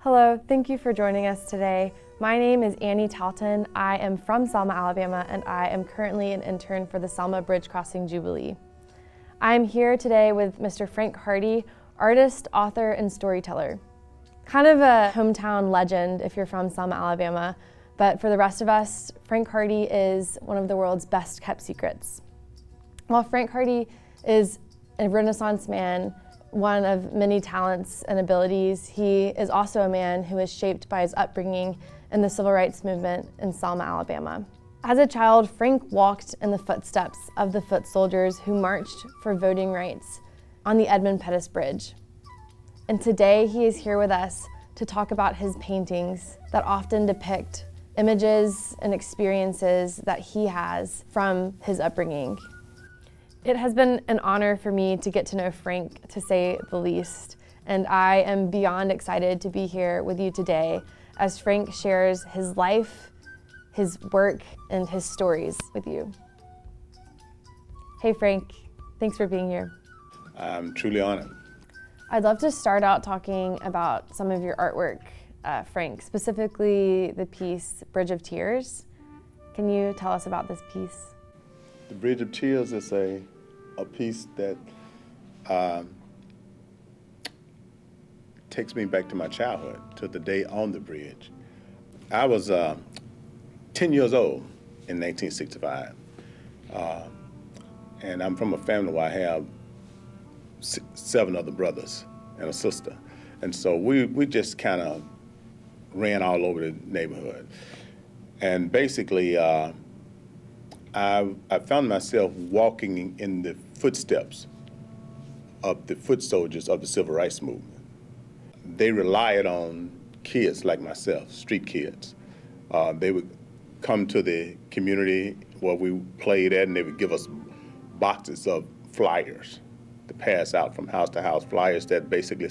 Hello, thank you for joining us today. My name is Annie Talton. I am from Selma, Alabama, and I am currently an intern for the Selma Bridge Crossing Jubilee. I am here today with Mr. Frank Hardy, artist, author, and storyteller. Kind of a hometown legend if you're from Selma, Alabama, but for the rest of us, Frank Hardy is one of the world's best kept secrets. While Frank Hardy is a Renaissance man, one of many talents and abilities, he is also a man who is shaped by his upbringing in the civil rights movement in Selma, Alabama. As a child, Frank walked in the footsteps of the foot soldiers who marched for voting rights on the Edmund Pettus Bridge. And today he is here with us to talk about his paintings that often depict images and experiences that he has from his upbringing. It has been an honor for me to get to know Frank, to say the least, and I am beyond excited to be here with you today as Frank shares his life, his work, and his stories with you. Hey Frank, thanks for being here. I'm truly honored. I'd love to start out talking about some of your artwork, Frank, specifically the piece Bridge of Tears. Can you tell us about this piece? The Bridge of Tears is a piece that takes me back to my childhood, to the day on the bridge. I was 10 years old in 1965, and I'm from a family where I have 7 other brothers and a sister, and so we just kind of ran all over the neighborhood. And basically, I found myself walking in the footsteps of the foot soldiers of the civil rights movement. They relied on kids like myself, street kids. They would come to the community where we played at, and they would give us boxes of flyers to pass out from house to house, flyers that basically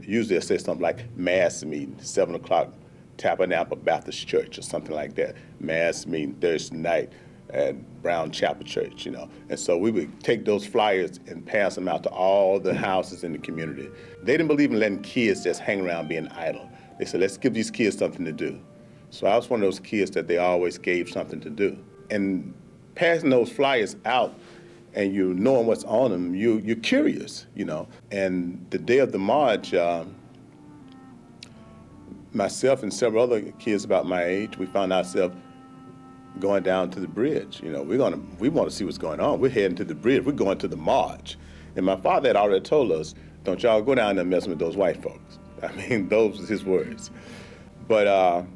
usually said something like mass meeting, 7 o'clock, Tabernacle Baptist Church or something like that, mass meeting Thursday night at Brown Chapel Church, And so we would take those flyers and pass them out to all the houses in the community. They didn't believe in letting kids just hang around being idle. They said, let's give these kids something to do. So I was one of those kids that they always gave something to do. And passing those flyers out and you knowing what's on them, you're curious, And the day of the march, myself and several other kids about my age, we found ourselves going down to the bridge. We want to see what's going on. We're heading to the bridge. We're going to the march. And my father had already told us, don't y'all go down there messing with those white folks. I mean, those was his words. But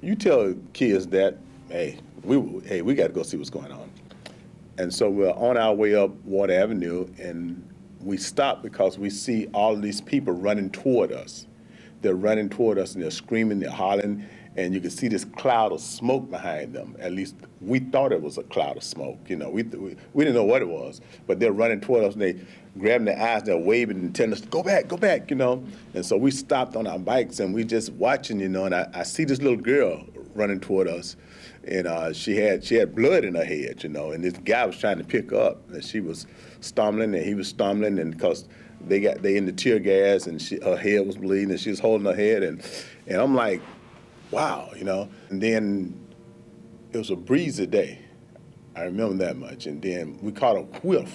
you tell kids that, hey, we got to go see what's going on. And so we're on our way up Water Avenue, and we stop because we see all of these people running toward us. They're running toward us, and they're screaming, they're hollering, and you can see this cloud of smoke behind them. At least we thought it was a cloud of smoke. We didn't know what it was, but they're running toward us, and they grabbing their eyes, they're waving and telling us, go back, And so we stopped on our bikes, and we just watching, and I see this little girl running toward us, and she had blood in her head, and this guy was trying to pick her up, and she was stumbling, and he was stumbling, and because they in the tear gas, and her head was bleeding, and she was holding her head, and I'm like, wow, And then it was a breezy day. I remember that much. And then we caught a whiff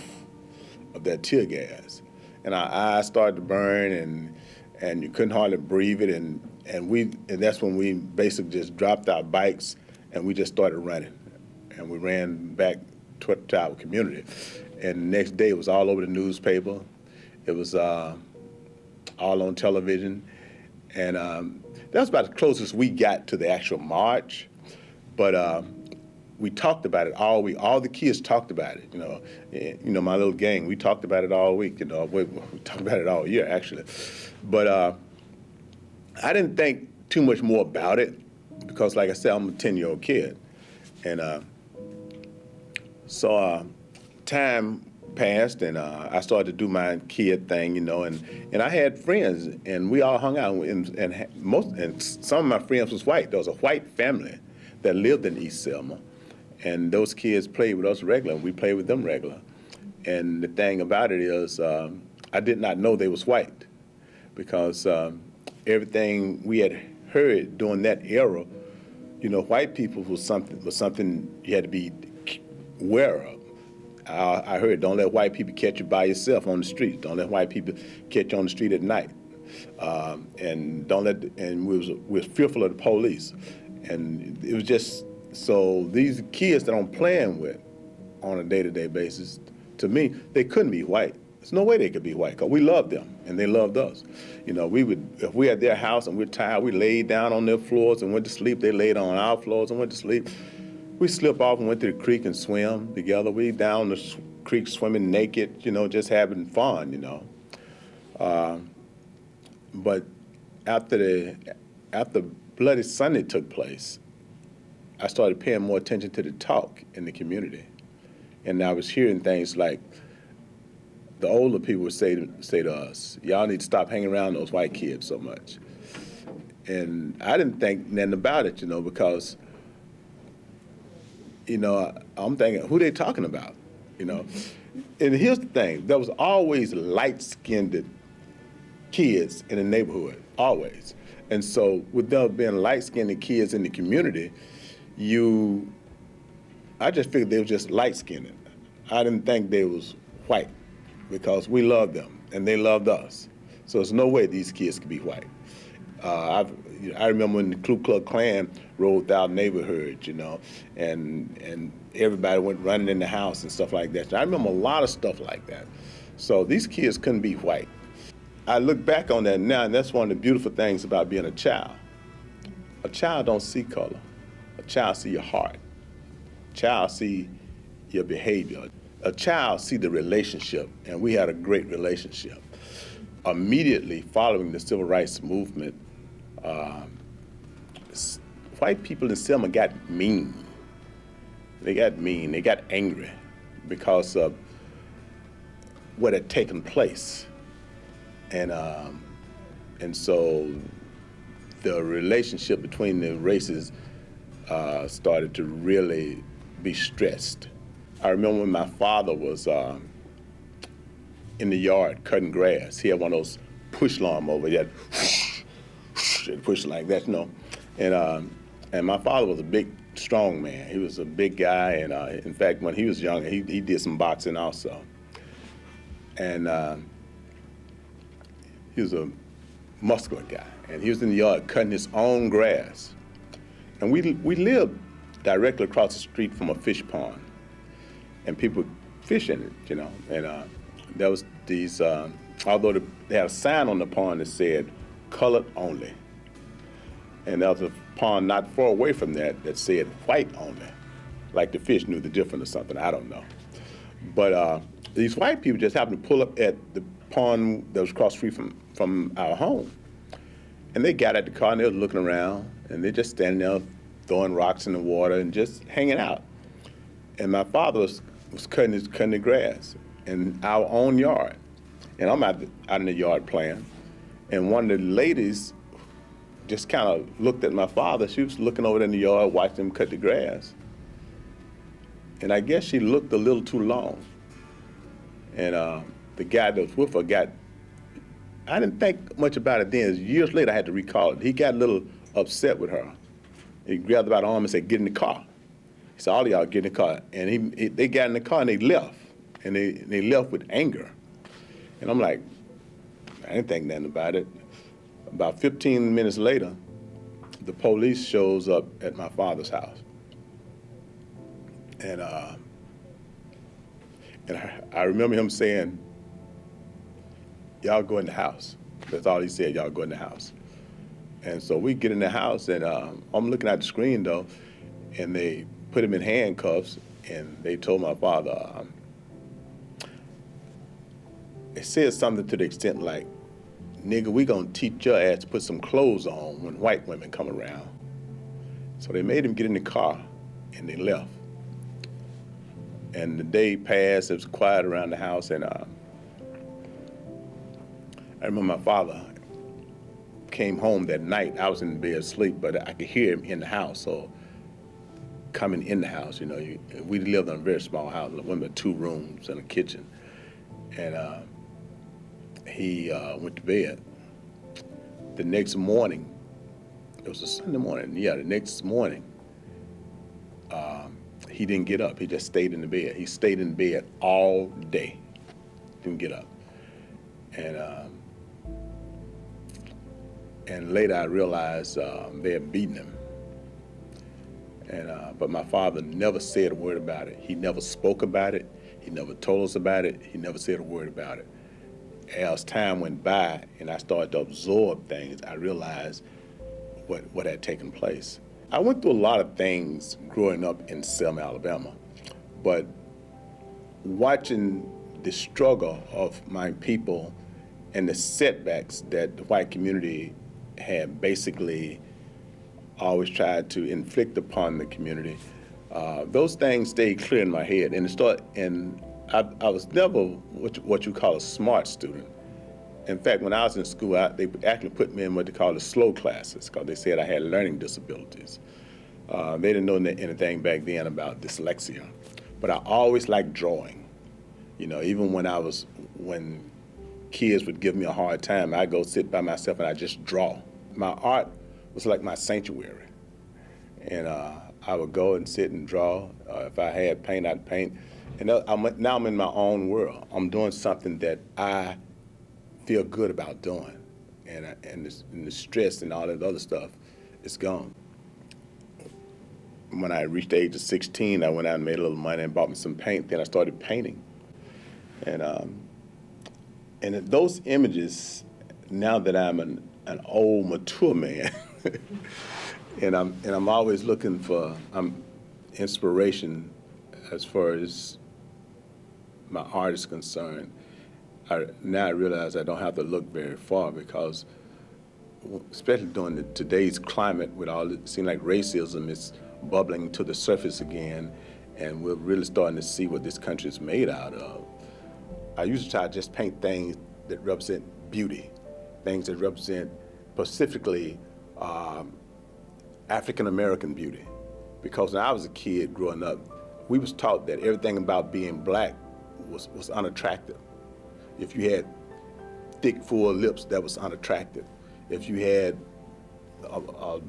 of that tear gas, and our eyes started to burn, and you couldn't hardly breathe it, and that's when we basically just dropped our bikes and we just started running, and we ran back to our community. And the next day it was all over the newspaper. It was all on television, and that was about the closest we got to the actual march. But we talked about it all week. All the kids talked about it. My little gang. We talked about it all week. We talked about it all year actually. But I didn't think too much more about it because, like I said, I'm a 10-year-old kid, and so time passed, and I started to do my kid thing, and I had friends, and we all hung out, and some of my friends was white. There was a white family that lived in East Selma, and those kids played with us regular, and we played with them regular. And the thing about it is, I did not know they was white, because everything we had heard during that era, you know, white people was something you had to be aware of. I heard, don't let white people catch you by yourself on the street. Don't let white people catch you on the street at night. And don't let, and we was fearful of the police. And it was just, so these kids that I'm playing with on a day-to-day basis, to me, they couldn't be white. There's no way they could be white, because we loved them and they loved us. You know, we would, if we at their house and we're tired, we laid down on their floors and went to sleep. They laid on our floors and went to sleep. We slip off and went to the creek and swim together. We down the creek swimming naked, you know, just having fun, you know. But after Bloody Sunday took place, I started paying more attention to the talk in the community. And I was hearing things like the older people would say to us, y'all need to stop hanging around those white kids so much. And I didn't think nothing about it, you know, because, you know, I'm thinking, who they talking about, you know? And here's the thing, there was always light-skinned kids in the neighborhood, always. And so with there being light-skinned kids in the community, I just figured they were just light-skinned. I didn't think they was white, because we loved them and they loved us. So there's no way these kids could be white. I remember when the Ku Klux Klan rolled out neighborhoods, you know, and everybody went running in the house and stuff like that. So I remember a lot of stuff like that. So these kids couldn't be white. I look back on that now, and that's one of the beautiful things about being a child. A child don't see color. A child see your heart. A child see your behavior. A child see the relationship, and we had a great relationship. Immediately following the civil rights movement, white people in Selma got mean. They got mean, they got angry because of what had taken place. And so the relationship between the races started to really be stressed. I remember when my father was in the yard cutting grass. He had one of those push lawnmowers. He had push like that, you know. And my father was a big, strong man. He was a big guy, and in fact, when he was young, he did some boxing also. And he was a muscular guy, and he was in the yard cutting his own grass. And we lived directly across the street from a fish pond, and people fish in it, you know. And there was these, although they had a sign on the pond that said, colored only. And there was a pond not far away from that said white only, like the fish knew the difference or something, I don't know. But these white people just happened to pull up at the pond that was across the street from our home. And they got at the car and they were looking around, and they're just standing there throwing rocks in the water and just hanging out. And my father was cutting the grass in our own yard. And I'm out in the yard playing. And one of the ladies just kind of looked at my father. She was looking over in the yard, watching him cut the grass. And I guess she looked a little too long. And the guy that was with her I didn't think much about it then. Years later, I had to recall it. He got a little upset with her. He grabbed her by the arm and said, get in the car. He said, all of y'all get in the car. And they got in the car and they left. And they left with anger. And I'm like, I didn't think nothing about it. About 15 minutes later, the police shows up at my father's house. And I remember him saying, y'all go in the house. That's all he said, y'all go in the house. And so we get in the house, and I'm looking at the screen, though, and they put him in handcuffs, and they told my father, it said something to the extent like, nigga, we gonna teach your ass to put some clothes on when white women come around. So they made him get in the car, and they left. And the day passed, it was quiet around the house, and I remember my father came home that night. I was in bed asleep, but I could hear him in the house, so coming in the house, you know, we lived in a very small house, one with 2 rooms and a kitchen. And he went to bed. the next morning, it was a Sunday morning, the next morning, he didn't get up. He just stayed in the bed. He stayed in bed all day, didn't get up. And later I realized they had beaten him. But my father never said a word about it. He never spoke about it. He never told us about it. He never said a word about it. As time went by and I started to absorb things, I realized what had taken place. I went through a lot of things growing up in Selma, Alabama, but watching the struggle of my people and the setbacks that the white community had basically always tried to inflict upon the community, those things stayed clear in my head. And I was never what you call a smart student. In fact, when I was in school, they actually put me in what they call the slow classes because they said I had learning disabilities. They didn't know anything back then about dyslexia, but I always liked drawing. You know, even when kids would give me a hard time, I'd go sit by myself and I'd just draw. My art was like my sanctuary. And I would go and sit and draw. If I had paint, I'd paint. And now I'm in my own world. I'm doing something that I feel good about doing. And the stress and all that other stuff is gone. When I reached the age of 16, I went out and made a little money and bought me some paint. Then I started painting. And those images, now that I'm an old, mature man, and I'm always looking for inspiration as far as my art is concerned. Now I realize I don't have to look very far because, especially during today's climate, with all it seems like racism is bubbling to the surface again, and we're really starting to see what this country is made out of. I usually try to just paint things that represent beauty, things that represent specifically African American beauty. Because when I was a kid growing up, we was taught that everything about being black was unattractive. If you had thick, full lips, that was unattractive. If you had a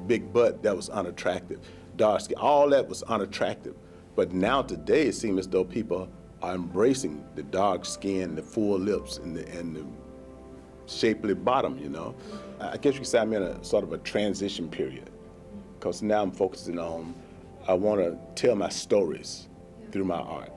big butt, that was unattractive. Dark skin, all that was unattractive. But now today, it seems as though people are embracing the dark skin, the full lips, and the shapely bottom, you know. I guess you could say I'm in a sort of a transition period, because now I'm focusing on, I want to tell my stories through my art.